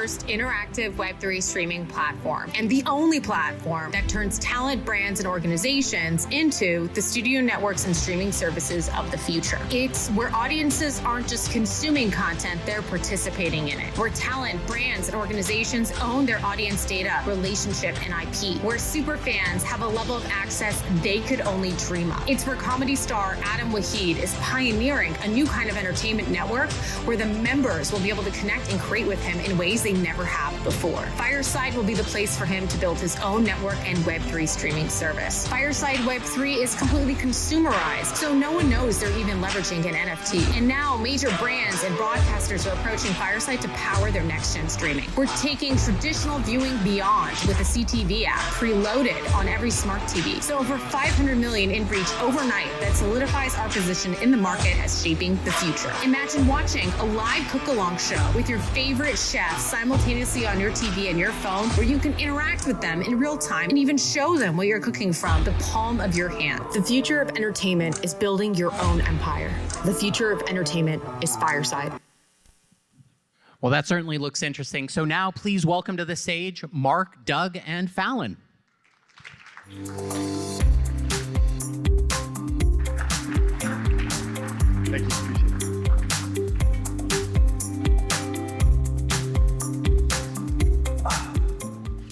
first interactive Web3 streaming platform and the only platform that turns talent, brands, and organizations into the studio networks and streaming services of the future. It's where audiences aren't just consuming content, they're participating in it. Where talent, brands, and organizations own their audience data, relationship, and IP. Where super fans have a level of access they could only dream of. It's where comedy star Adam Waheed is pioneering a new kind of entertainment network where the members will be able to connect and create with him in ways they never have before. Fireside will be the place for him to build his own network and Web3 streaming service. Fireside Web3 is completely consumerized, so no one knows they're even leveraging an NFT. And now major brands and broadcasters are approaching Fireside to power their next-gen streaming. We're taking traditional viewing beyond with a CTV app preloaded on every smart TV. So over 500 million in reach overnight that solidifies our position in the market as shaping the future. Imagine watching a live cook-along show with your favorite chefs simultaneously on your TV and your phone, where you can interact with them in real time and even show them what you're cooking from the palm of your hand. The future of entertainment is building your own empire. The future of entertainment is Fireside. Well, that certainly looks interesting. So now please welcome to the stage Mark, Doug, and Falon. Thank you. Appreciate it.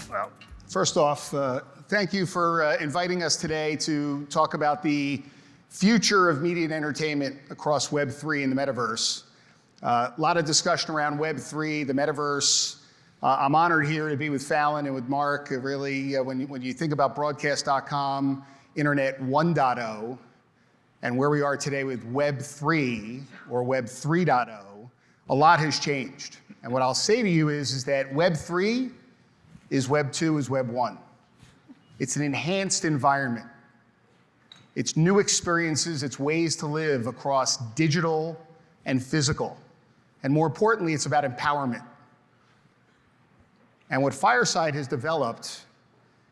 Well, first off, thank you for inviting us today to talk about the future of media and entertainment across Web3 and the metaverse. A lot of discussion around Web3, the metaverse. I'm honored here to be with Falon and with Mark. Really, when you think about broadcast.com, Internet 1.0, and where we are today with Web3 or Web 3.0, a lot has changed. And what I'll say to you is that Web3 is Web 2 is Web 1. It's an enhanced environment. It's new experiences, it's ways to live across digital and physical. And more importantly, it's about empowerment. And what Fireside has developed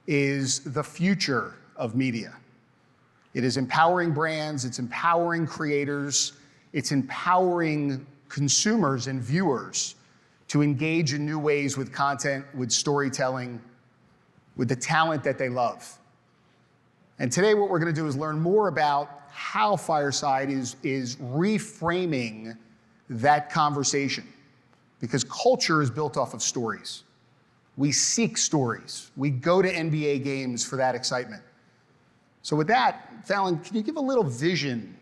is the future of media. It is empowering brands, it's empowering creators, it's empowering consumers and viewers to engage in new ways with content, with storytelling, with the talent that they love. And today what we're gonna do is learn more about how Fireside is reframing that conversation. Because culture is built off of stories. We seek stories. We go to NBA games for that excitement. So with that, Falon, can you give a little vision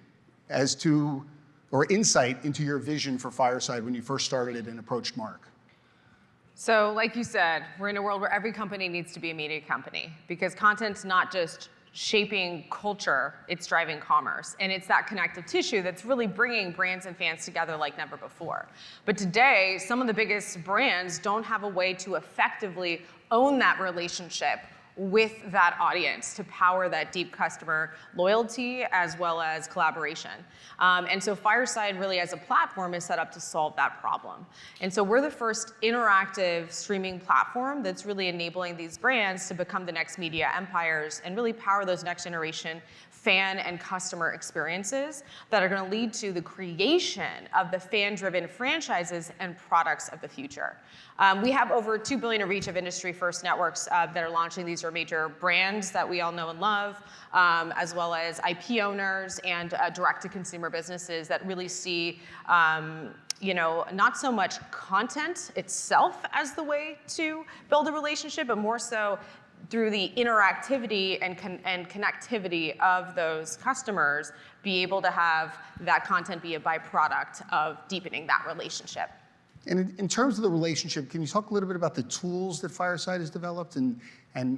as to, or insight into your vision for Fireside when you first started it and approached Mark? So like you said, we're in a world where every company needs to be a media company because content's not just shaping culture, it's driving commerce. And it's that connective tissue that's really bringing brands and fans together like never before. But today, some of the biggest brands don't have a way to effectively own that relationship with that audience to power that deep customer loyalty as well as collaboration. And so Fireside really as a platform is set up to solve that problem. And so we're the first interactive streaming platform that's really enabling these brands to become the next media empires and really power those next generation fan and customer experiences that are going to lead to the creation of the fan-driven franchises and products of the future. We have over 2 billion in reach of industry-first networks that are launching. These are major brands that we all know and love, as well as IP owners and direct-to-consumer businesses that really see not so much content itself as the way to build a relationship, but more so through the interactivity and connectivity of those customers, be able to have that content be a byproduct of deepening that relationship. And in terms of the relationship, can you talk a little bit about the tools that Fireside has developed and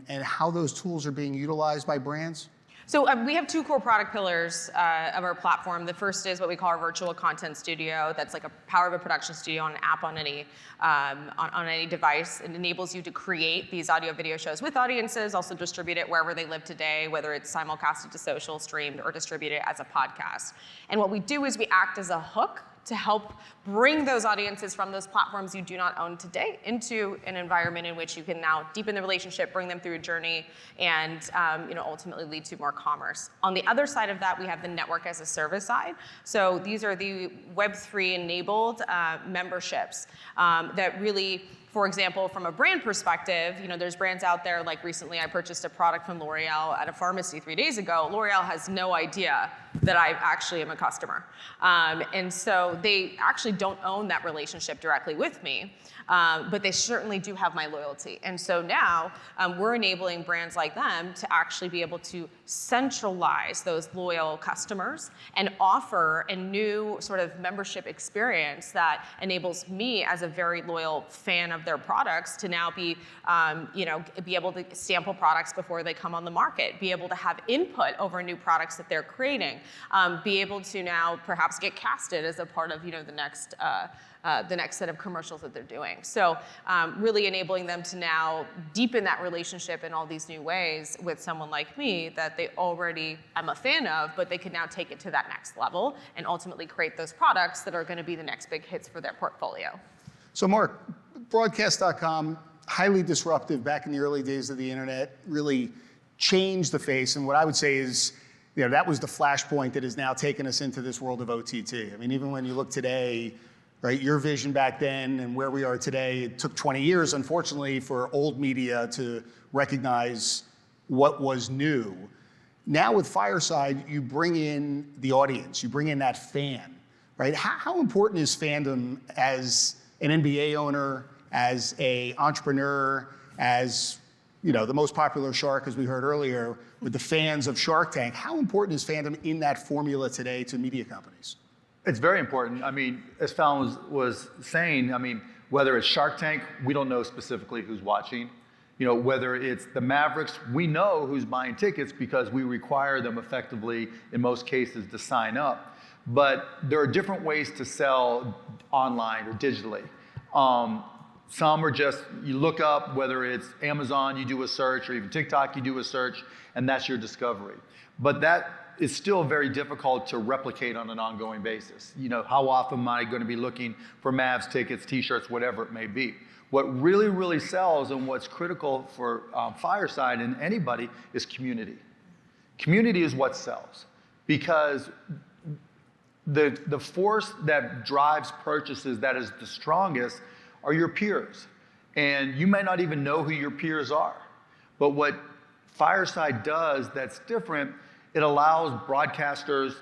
how those tools are being utilized by brands? So we have two core product pillars of our platform. The first is what we call our virtual content studio. That's like a power of a production studio on an app on any device. It enables you to create these audio video shows with audiences, also distribute it wherever they live today, whether it's simulcasted to social, streamed, or distributed as a podcast. And what we do is we act as a hook to help bring those audiences from those platforms you do not own today into an environment in which you can now deepen the relationship, bring them through a journey, and ultimately lead to more commerce. On the other side of that, we have the network as a service side. So these are the Web3 enabled memberships that really For example, from a brand perspective, there's brands out there, like recently I purchased a product from L'Oreal at a pharmacy 3 days ago. L'Oreal has no idea that I actually am a customer. And so they actually don't own that relationship directly with me, but they certainly do have my loyalty. And so now we're enabling brands like them to actually be able to centralize those loyal customers and offer a new sort of membership experience that enables me as a very loyal fan of their products to now be able to sample products before they come on the market, be able to have input over new products that they're creating, be able to now perhaps get casted as a part of the next set of commercials that they're doing. So really enabling them to now deepen that relationship in all these new ways with someone like me that they already am a fan of, but they can now take it to that next level and ultimately create those products that are going to be the next big hits for their portfolio. So Mark, broadcast.com, highly disruptive back in the early days of the internet, really changed the face. And what I would say is, that was the flashpoint that has now taken us into this world of OTT. I mean, even when you look today, right, your vision back then and where we are today, it took 20 years, unfortunately, for old media to recognize what was new. Now with Fireside, you bring in the audience, you bring in that fan, right? How important is fandom as an NBA owner, as an entrepreneur, as the most popular shark, as we heard earlier, with the fans of Shark Tank? How important is fandom in that formula today to media companies? It's very important. I mean, as Falon was saying, whether it's Shark Tank, we don't know specifically who's watching. Whether it's the Mavericks, we know who's buying tickets because we require them effectively, in most cases, to sign up. But there are different ways to sell online or digitally. Some are just, you look up, whether it's Amazon, you do a search, or even TikTok, you do a search, and that's your discovery. But that is still very difficult to replicate on an ongoing basis. How often am I going to be looking for Mavs tickets, t-shirts, whatever it may be? What really, really sells and what's critical for Fireside and anybody is community. Community is what sells, because the force that drives purchases that is the strongest are your peers. And you may not even know who your peers are. But what Fireside does that's different, it allows broadcasters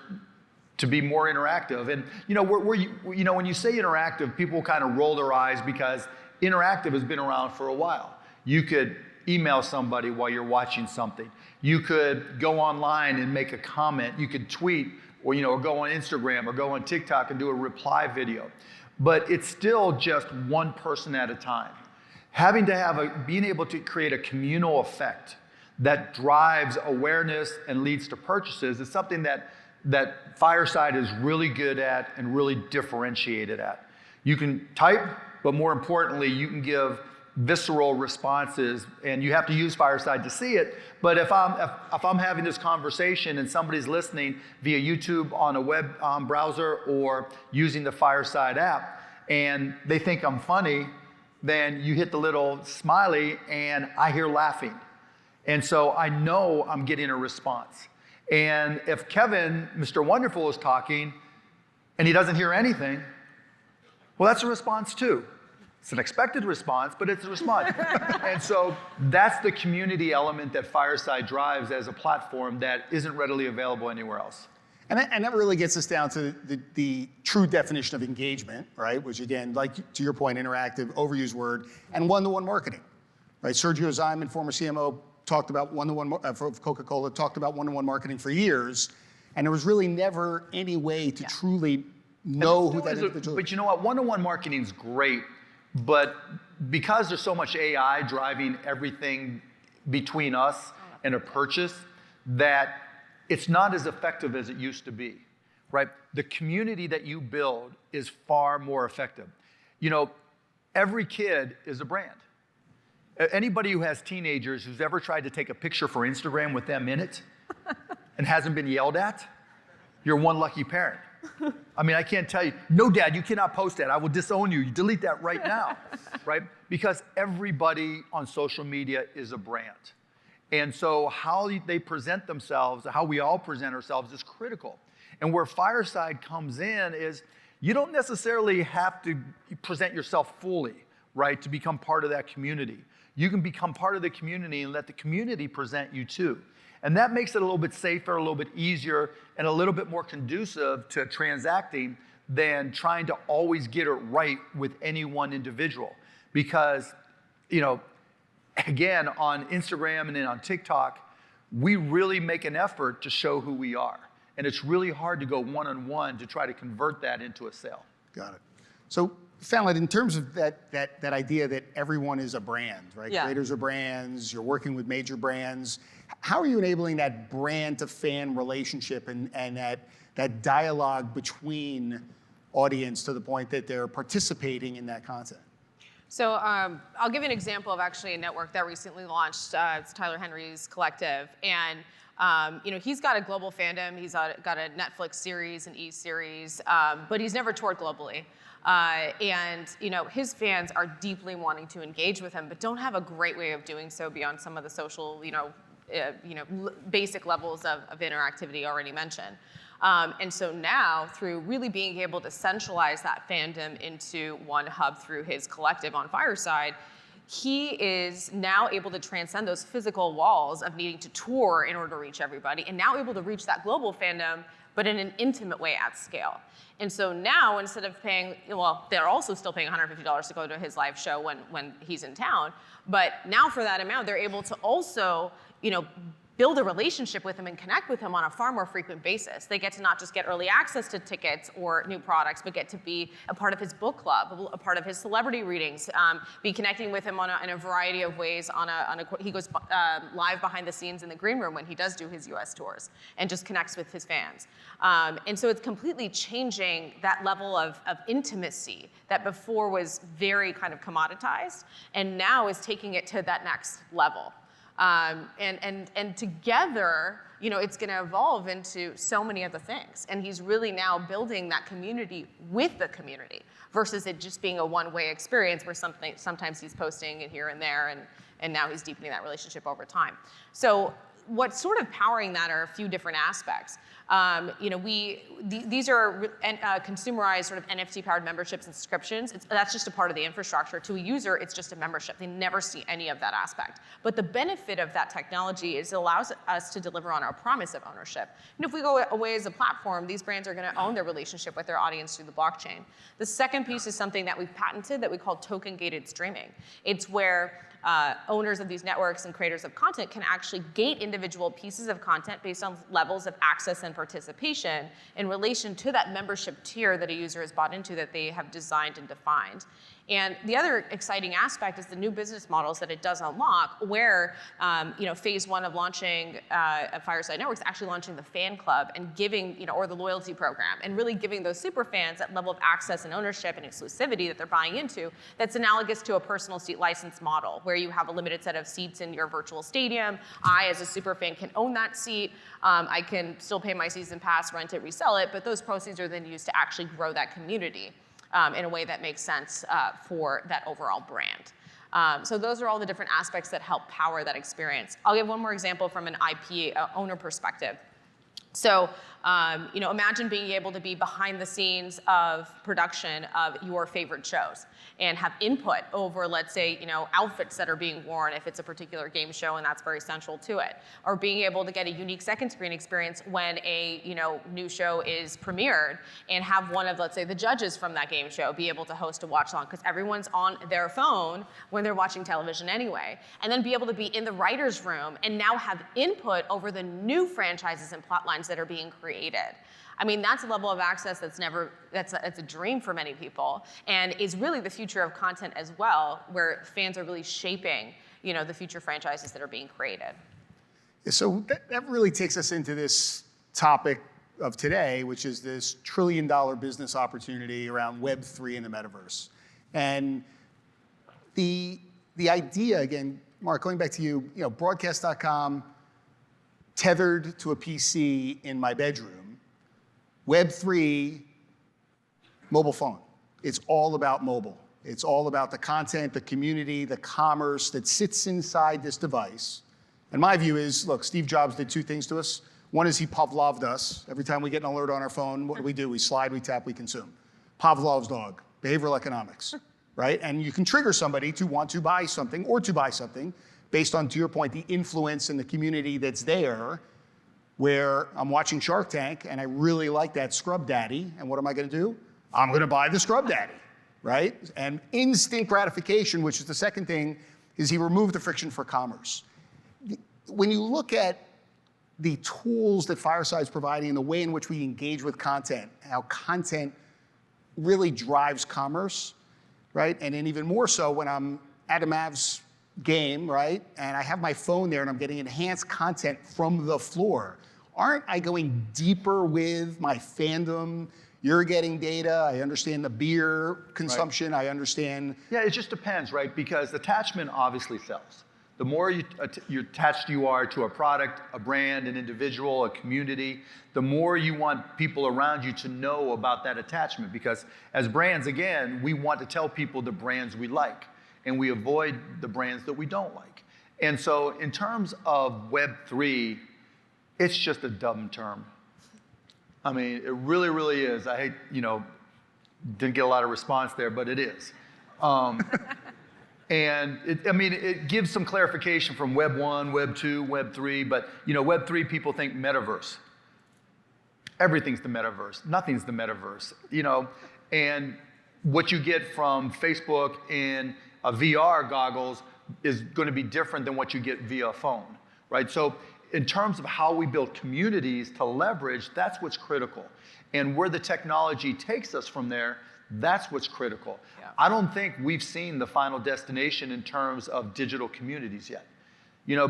to be more interactive. And when you say interactive, people kind of roll their eyes because interactive has been around for a while. You could email somebody while you're watching something. You could go online and make a comment. You could tweet, or go on Instagram or go on TikTok and do a reply video. But it's still just one person at a time. Being able to create a communal effect that drives awareness and leads to purchases is something that Fireside is really good at and really differentiated at. You can type, but more importantly, you can give visceral responses, and you have to use Fireside to see it. But if I'm having this conversation and somebody's listening via YouTube on a web browser or using the Fireside app, and they think I'm funny, then you hit the little smiley, and I hear laughing. And so I know I'm getting a response. And if Kevin, Mr. Wonderful, is talking, and he doesn't hear anything, well, that's a response too. It's an expected response, but it's a response. And so that's the community element that Fireside drives as a platform that isn't readily available anywhere else. And that really gets us down to the true definition of engagement, right? Which again, like to your point, interactive, overused word, and one-to-one marketing, right? Sergio Zyman, former CMO, talked about one-to-one, of Coca-Cola, talked about one-to-one marketing for years, and there was really never any way to truly know who that individual is. But you know what, one-to-one marketing is great, but because there's so much AI driving everything between us and a purchase, that it's not as effective as it used to be, right? The community that you build is far more effective. Every kid is a brand. Anybody who has teenagers who's ever tried to take a picture for Instagram with them in it and hasn't been yelled at, you're one lucky parent. I can't tell you, no, Dad, you cannot post that. I will disown you. You delete that right now, right? Because everybody on social media is a brand. And so how they present themselves, how we all present ourselves is critical. And where Fireside comes in is you don't necessarily have to present yourself fully. right, to become part of that community. You can become part of the community and let the community present you too. And that makes it a little bit safer, a little bit easier, and a little bit more conducive to transacting than trying to always get it right with any one individual. Because, again, on Instagram and then on TikTok, we really make an effort to show who we are. And it's really hard to go one-on-one to try to convert that into a sale. Got it. So, Falon, in terms of that idea that everyone is a brand, right? Yeah. Creators are brands, you're working with major brands. How are you enabling that brand to fan relationship and that dialogue between audience to the point that they're participating in that content? So I'll give you an example of actually a network that recently launched. It's Tyler Henry's collective. And he's got a global fandom. He's got a Netflix series, an E-series, but he's never toured globally. His fans are deeply wanting to engage with him, but don't have a great way of doing so beyond some of the social, basic levels of interactivity already mentioned. And so now, through really being able to centralize that fandom into one hub through his collective on Fireside, he is now able to transcend those physical walls of needing to tour in order to reach everybody, and now able to reach that global fandom, but in an intimate way at scale. And so now, instead of paying, they're also still paying $150 to go to his live show when he's in town, but now for that amount, they're able to also, build a relationship with him and connect with him on a far more frequent basis. They get to not just get early access to tickets or new products, but get to be a part of his book club, a part of his celebrity readings, be connecting with him in a variety of ways. He goes live behind the scenes in the green room when he does do his US tours and just connects with his fans. And so it's completely changing that level of intimacy that before was very kind of commoditized and now is taking it to that next level. And together, it's going to evolve into so many other things. And he's really now building that community with the community versus it just being a one-way experience where sometimes he's posting here and there, and now he's deepening that relationship over time. So what's sort of powering that are a few different aspects. These are consumerized sort of NFT-powered memberships and subscriptions. That's just a part of the infrastructure. To a user, it's just a membership. They never see any of that aspect. But the benefit of that technology is it allows us to deliver on our promise of ownership. And if we go away as a platform, these brands are going to own their relationship with their audience through the blockchain. The second piece is something that we've patented that we call token-gated streaming. It's where owners of these networks and creators of content can actually gate individual pieces of content based on levels of access and participation in relation to that membership tier that a user has bought into that they have designed and defined. And the other exciting aspect is the new business models that it does unlock, where phase one of launching Fireside Networks, actually launching the fan club and giving, or the loyalty program, and really giving those super fans that level of access and ownership and exclusivity that they're buying into. That's analogous to a personal seat license model, where you have a limited set of seats in your virtual stadium. I, as a super fan, can own that seat. I can still pay my season pass, rent it, resell it, but those proceeds are then used to actually grow that community in a way that makes sense for that overall brand. So those are all the different aspects that help power that experience. I'll give one more example from an IP owner perspective. So, imagine being able to be behind the scenes of production of your favorite shows and have input over, let's say, outfits that are being worn if it's a particular game show and that's very central to it. Or being able to get a unique second screen experience when a new show is premiered and have one of, let's say, the judges from that game show be able to host a watch along, because everyone's on their phone when they're watching television anyway. And then be able to be in the writer's room and now have input over the new franchises and plot lines that are being created. I mean, that's a level of access that's a dream for many people, and is really the future of content as well, where fans are really shaping, the future franchises that are being created. So that really takes us into this topic of today, which is this trillion-dollar business opportunity around Web3 and the metaverse. And the idea, again, Mark, going back to you, broadcast.com, tethered to a PC in my bedroom. Web3, mobile phone. It's all about mobile. It's all about the content, the community, the commerce that sits inside this device. And my view is, look, Steve Jobs did two things to us. One is he Pavloved us. Every time we get an alert on our phone, what do? We slide, we tap, we consume. Pavlov's dog, behavioral economics, right? And you can trigger somebody to want to buy something or to buy something based on, to your point, the influence and the community that's there, where I'm watching Shark Tank and I really like that Scrub Daddy, and what am I gonna do? I'm gonna buy the Scrub Daddy, right? And instant gratification, which is the second thing, is he removed the friction for commerce. When you look at the tools that Fireside's providing and the way in which we engage with content, how content really drives commerce, right? And then even more so when I'm at a Mavs game, right? And I have my phone there and I'm getting enhanced content from the floor. Aren't I going deeper with my fandom? You're getting data, I understand the beer consumption, I understand. Yeah, it just depends, right? Because attachment obviously sells. The more you're attached you are to a product, a brand, an individual, a community, the more you want people around you to know about that attachment. Because as brands, again, we want to tell people the brands we like, and we avoid the brands that we don't like. And so in terms of Web3, it's just a dumb term. I mean, it really, really is. I hate, didn't get a lot of response there, but it is. And it gives some clarification from Web 1, Web 2, Web 3, but Web 3 people think metaverse. Everything's the metaverse. Nothing's the metaverse. And what you get from Facebook in VR goggles is going to be different than what you get via a phone, right? So in terms of how we build communities to leverage, that's what's critical. And where the technology takes us from there, that's what's critical. Yeah. I don't think we've seen the final destination in terms of digital communities yet.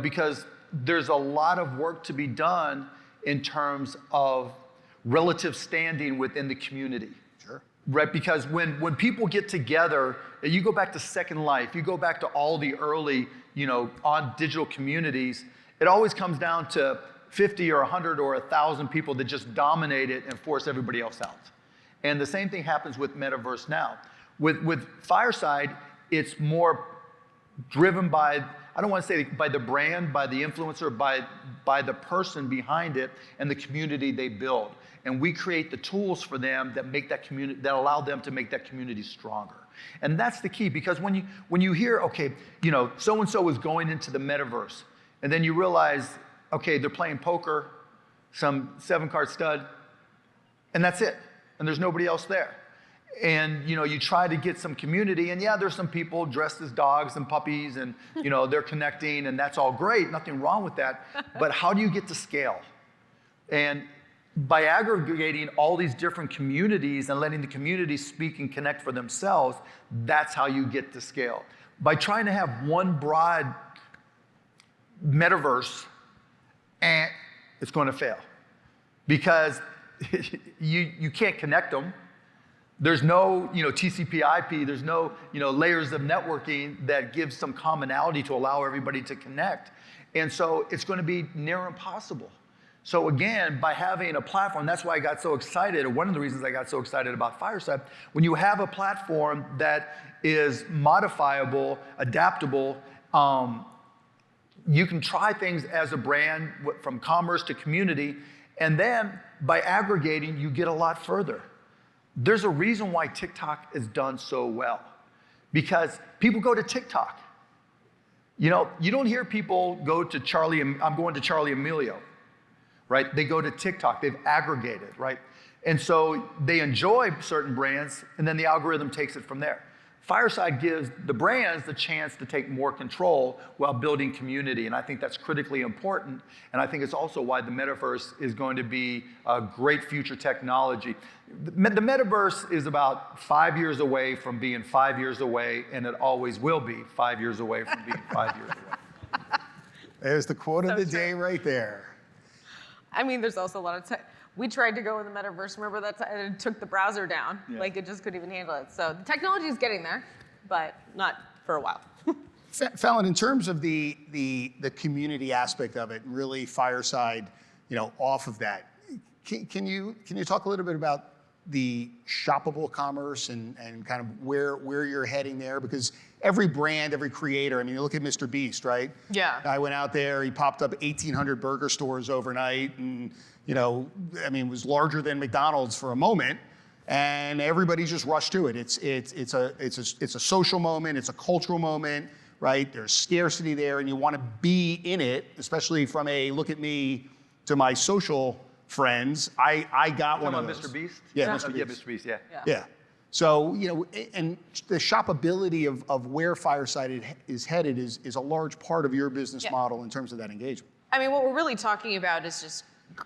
Because there's a lot of work to be done in terms of relative standing within the community. Sure. Right, because when people get together, you go back to Second Life, you go back to all the early, on digital communities, it always comes down to 50 or 100 or 1,000 people that just dominate it and force everybody else out. And the same thing happens with metaverse now. With Fireside, it's more driven by, I don't want to say by the brand, by the influencer, by the person behind it and the community they build. And we create the tools for them that make that community, that allow them to make that community stronger. And that's the key, because when you hear, okay, so-and-so is going into the metaverse, and then you realize, okay, they're playing poker, some 7-card stud, and that's it. And there's nobody else there. And you try to get some community, and yeah, there's some people dressed as dogs and puppies, and they're connecting, and that's all great, nothing wrong with that. But how do you get to scale? And by aggregating all these different communities and letting the communities speak and connect for themselves, that's how you get to scale. By trying to have one broad metaverse, and it's going to fail, because you can't connect them. There's no TCP/IP. There's no layers of networking that gives some commonality to allow everybody to connect, and so it's going to be near impossible. So again, by having a platform, that's why I got so excited. One of the reasons I got so excited about Fireside, when you have a platform that is modifiable, adaptable. You can try things as a brand, from commerce to community, and then by aggregating, you get a lot further. There's a reason why TikTok is done so well, because people go to TikTok. You don't hear people go to I'm going to Charlie Amelio, right? They go to TikTok, they've aggregated, right? And so they enjoy certain brands, and then the algorithm takes it from there. Fireside gives the brands the chance to take more control while building community, and I think that's critically important, and I think it's also why the metaverse is going to be a great future technology. The metaverse is about 5 years away from being 5 years away, and it always will be 5 years away from being 5 years away. There's the quote of the day right there. I mean, there's also a lot of we tried to go in the metaverse, remember that and it took the browser down. Yeah. Like, it just couldn't even handle it. So the technology is getting there, but not for a while. Falon, in terms of the community aspect of it, really Fireside, off of that, can you talk a little bit about the shoppable commerce and kind of where you're heading there? Because every brand, every creator, you look at Mr. Beast, right? Yeah. I went out there, he popped up 1,800 burger stores overnight, and it was larger than McDonald's for a moment. and everybody's just rushed to it. It's a social moment, it's a cultural moment, right? There's scarcity there, and you want to be in it, especially from a look at me to my social friends. I got one of those. Mr. Beast? Yeah, Yeah, Mr. Beast. Mr. Beast, yeah. Yeah. So, and the shoppability of where Fireside is headed is a large part of your business model in terms of that engagement. I mean, what we're really talking about is just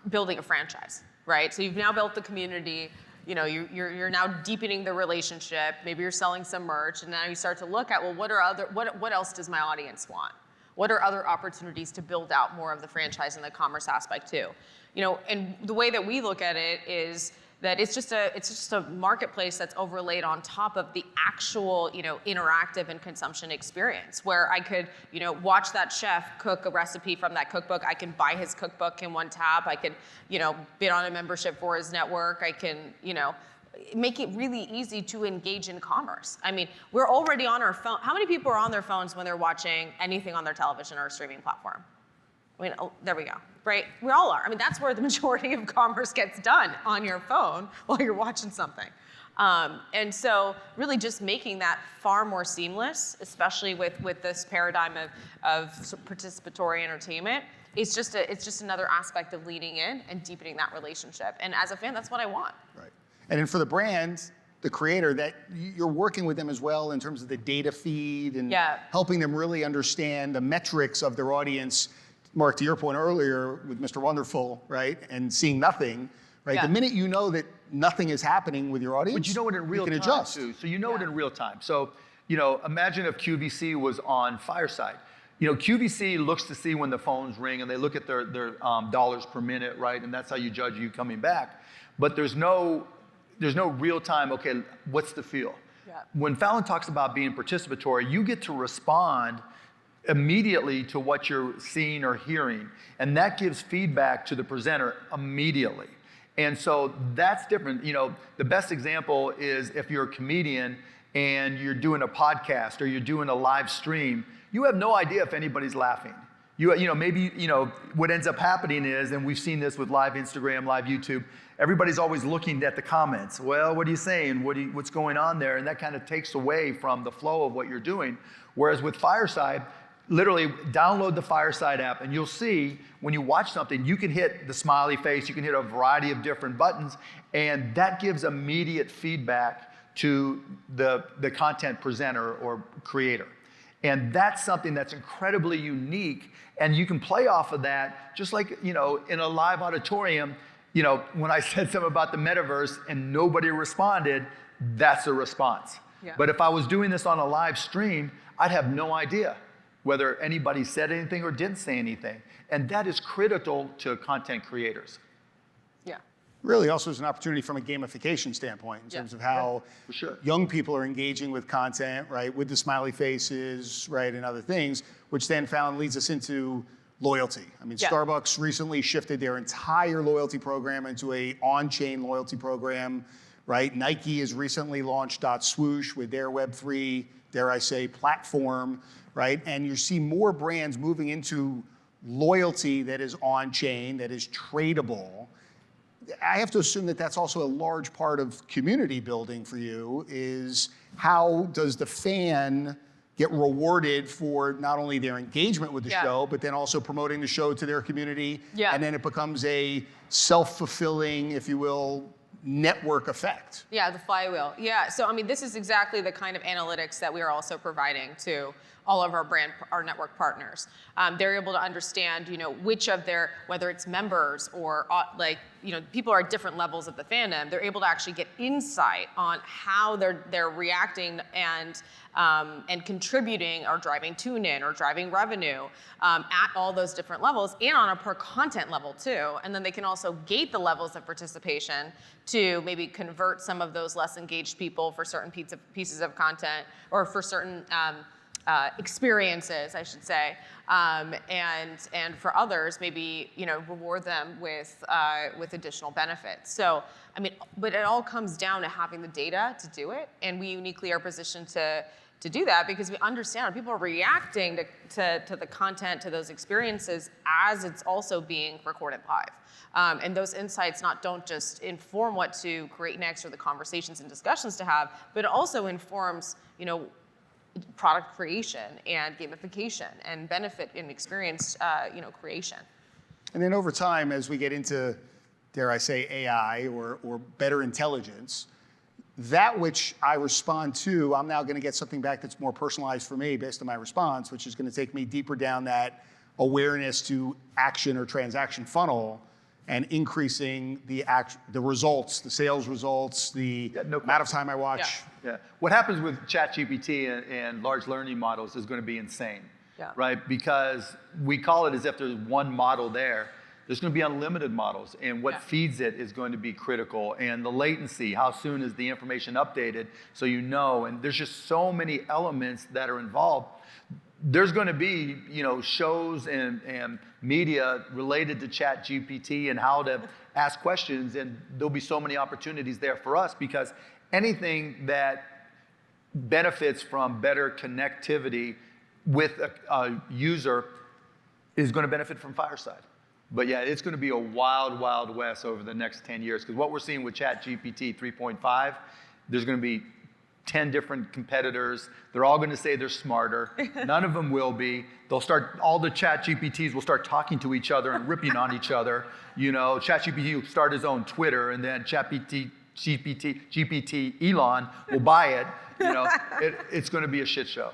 building a franchise, right? So you've now built the community, you're now deepening the relationship, maybe you're selling some merch, and now you start to look at, well, what else does my audience want? What are other opportunities to build out more of the franchise and the commerce aspect too? And the way that we look at it is that it's just a marketplace that's overlaid on top of the actual, interactive and consumption experience, where I could, watch that chef cook a recipe from that cookbook. I can buy his cookbook in one tap. I could, bid on a membership for his network. I can, make it really easy to engage in commerce. I mean, we're already on our phone. How many people are on their phones when they're watching anything on their television or streaming platform? I mean, there we go, right? We all are. I mean, that's where the majority of commerce gets done, on your phone while you're watching something. And so really just making that far more seamless, especially with this paradigm of participatory entertainment, it's just another aspect of leaning in and deepening that relationship. And as a fan, that's what I want. Right. And then for the brand, the creator, that you're working with them as well in terms of the data feed and helping them really understand the metrics of their audience. Mark, to your point earlier with Mr. Wonderful, right, and seeing nothing, right? Yeah. The minute you know that nothing is happening with your audience, but you know it in real you can time adjust. too. So you know it in real time. So, imagine if QVC was on Fireside. QVC looks to see when the phones ring, and they look at their dollars per minute, right? And that's how you judge you coming back. But there's no real time, okay, what's the feel? Yeah. When Falon talks about being participatory, you get to respond immediately to what you're seeing or hearing. And that gives feedback to the presenter immediately. And so that's different. The best example is if you're a comedian and you're doing a podcast or you're doing a live stream, you have no idea if anybody's laughing. Maybe what ends up happening is, and we've seen this with live Instagram, live YouTube, everybody's always looking at the comments. Well, what are you saying? What's going on there? And that kind of takes away from the flow of what you're doing. Whereas with Fireside, literally download the Fireside app and you'll see when you watch something, you can hit the smiley face, you can hit a variety of different buttons, and that gives immediate feedback to the content presenter or creator. And that's something that's incredibly unique, and you can play off of that, just like, in a live auditorium, when I said something about the metaverse and nobody responded, that's a response. Yeah. But if I was doing this on a live stream, I'd have no idea whether anybody said anything or didn't say anything. And that is critical to content creators. Yeah. Really also is an opportunity from a gamification standpoint in terms of how young people are engaging with content, right, with the smiley faces, right, and other things, which then leads us into loyalty. I mean, Starbucks recently shifted their entire loyalty program into a on-chain loyalty program, right? Nike has recently launched .swoosh with their Web3, dare I say, platform, right? And you see more brands moving into loyalty that is on-chain, that is tradable. I have to assume that that's also a large part of community building for you, is how does the fan get rewarded for not only their engagement with the show, but then also promoting the show to their community. Yeah. And then it becomes a self-fulfilling, if you will, network effect. Yeah, the flywheel. Yeah, so I mean, this is exactly the kind of analytics that we are also providing to all of our network partners. They're able to understand, which of their, whether it's members or people are at different levels of the fandom, they're able to actually get insight on how they're reacting and contributing or driving tune-in or driving revenue at all those different levels and on a per content level too. And then they can also gate the levels of participation to maybe convert some of those less engaged people for certain pieces of content or for certain experiences, I should say, and for others, maybe reward them with additional benefits. So, I mean, but it all comes down to having the data to do it, and we uniquely are positioned to to do that because we understand people are reacting to the content, to those experiences as it's also being recorded live. And those insights don't just inform what to create next or the conversations and discussions to have, but it also informs, product creation and gamification and benefit and experience, creation. And then over time, as we get into, dare I say, AI or better intelligence, that which I respond to, I'm now going to get something back that's more personalized for me based on my response, which is going to take me deeper down that awareness to action or transaction funnel and increasing the results, the sales results, the amount of time I watch. Yeah. What happens with ChatGPT and large learning models is going to be insane, right? Because we call it as if there's one model there. There's going to be unlimited models, and what feeds it is going to be critical. And the latency, how soon is the information updated, so and there's just so many elements that are involved. There's going to be, shows and media related to ChatGPT and how to ask questions, and there'll be so many opportunities there for us because anything that benefits from better connectivity with a user is going to benefit from Fireside. But yeah, it's going to be a wild, wild west over the next 10 years because what we're seeing with ChatGPT 3.5, there's going to be 10 different competitors. They're all going to say they're smarter. None of them will be. All the ChatGPTs will start talking to each other and ripping on each other. ChatGPT will start his own Twitter, and then GPT Elon will buy it. It's going to be a shit show.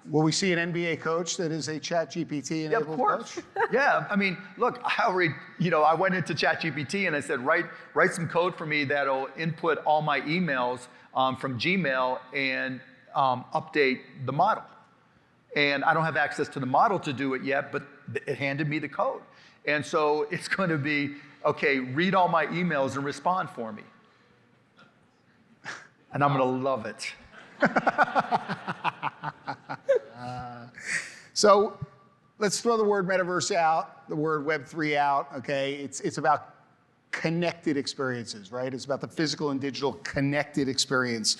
Will we see an NBA coach that is a ChatGPT enabled coach? Yeah, I mean, look, I went into ChatGPT and I said, write some code for me that'll input all my emails from Gmail and update the model. And I don't have access to the model to do it yet, but it handed me the code. And so it's going to be, okay, read all my emails and respond for me. And I'm going to love it. So let's throw the word metaverse out, the word Web3 out, okay? It's about connected experiences, right? It's about the physical and digital connected experience.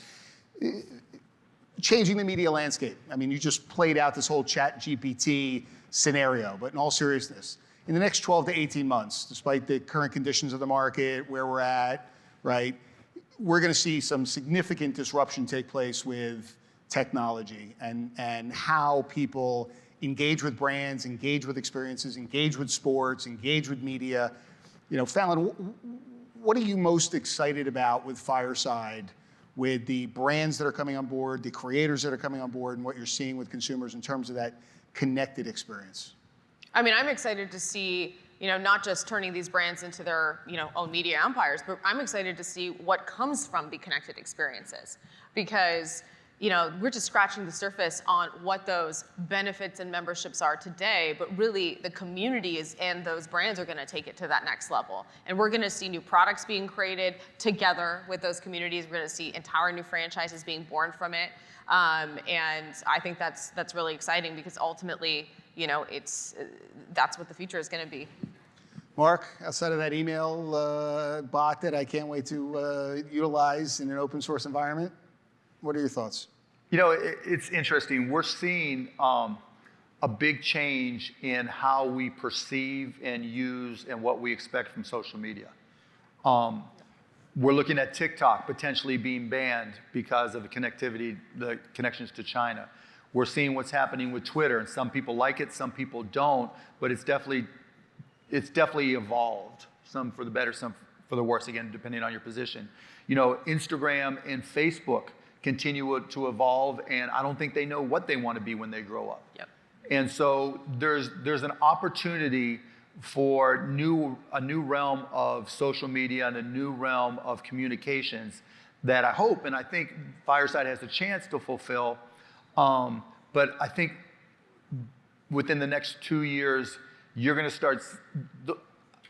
Changing the media landscape. I mean, you just played out this whole ChatGPT scenario, but in all seriousness, in the next 12 to 18 months, despite the current conditions of the market, where we're at, right, we're going to see some significant disruption take place with technology and how people engage with brands, engage with experiences, engage with sports, engage with media. Falon, what are you most excited about with Fireside, with the brands that are coming on board, the creators that are coming on board, and what you're seeing with consumers in terms of that connected experience? I mean, I'm excited to see, not just turning these brands into their, own media empires, but I'm excited to see what comes from the connected experiences because we're just scratching the surface on what those benefits and memberships are today, but really the community and those brands are going to take it to that next level. And we're going to see new products being created together with those communities. We're going to see entire new franchises being born from it. And I think that's really exciting because ultimately, that's what the future is going to be. Mark, outside of that email bot that I can't wait to utilize in an open source environment, what are your thoughts? It's interesting. We're seeing a big change in how we perceive and use and what we expect from social media. We're looking at TikTok potentially being banned because of the connections to China. We're seeing what's happening with Twitter, and some people like it, some people don't, but it's definitely evolved. Some for the better, some for the worse, again, depending on your position. Instagram and Facebook continue to evolve, and I don't think they know what they want to be when they grow up. Yep. And so there's an opportunity for a new realm of social media and a new realm of communications that I hope and I think Fireside has a chance to fulfill. But I think within the next 2 years, you're going to start.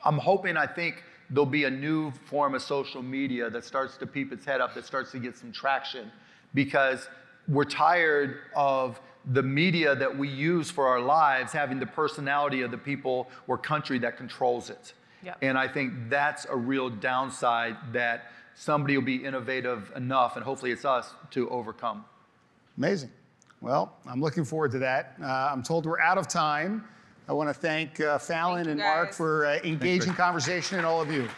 I think there'll be a new form of social media that starts to peep its head up, that starts to get some traction, because we're tired of the media that we use for our lives having the personality of the people or country that controls it. Yep. And I think that's a real downside that somebody will be innovative enough, and hopefully it's us, to overcome. Amazing. Well, I'm looking forward to that. I'm told we're out of time. I want to thank Falon and Mark guys. for engaging conversation and all of you.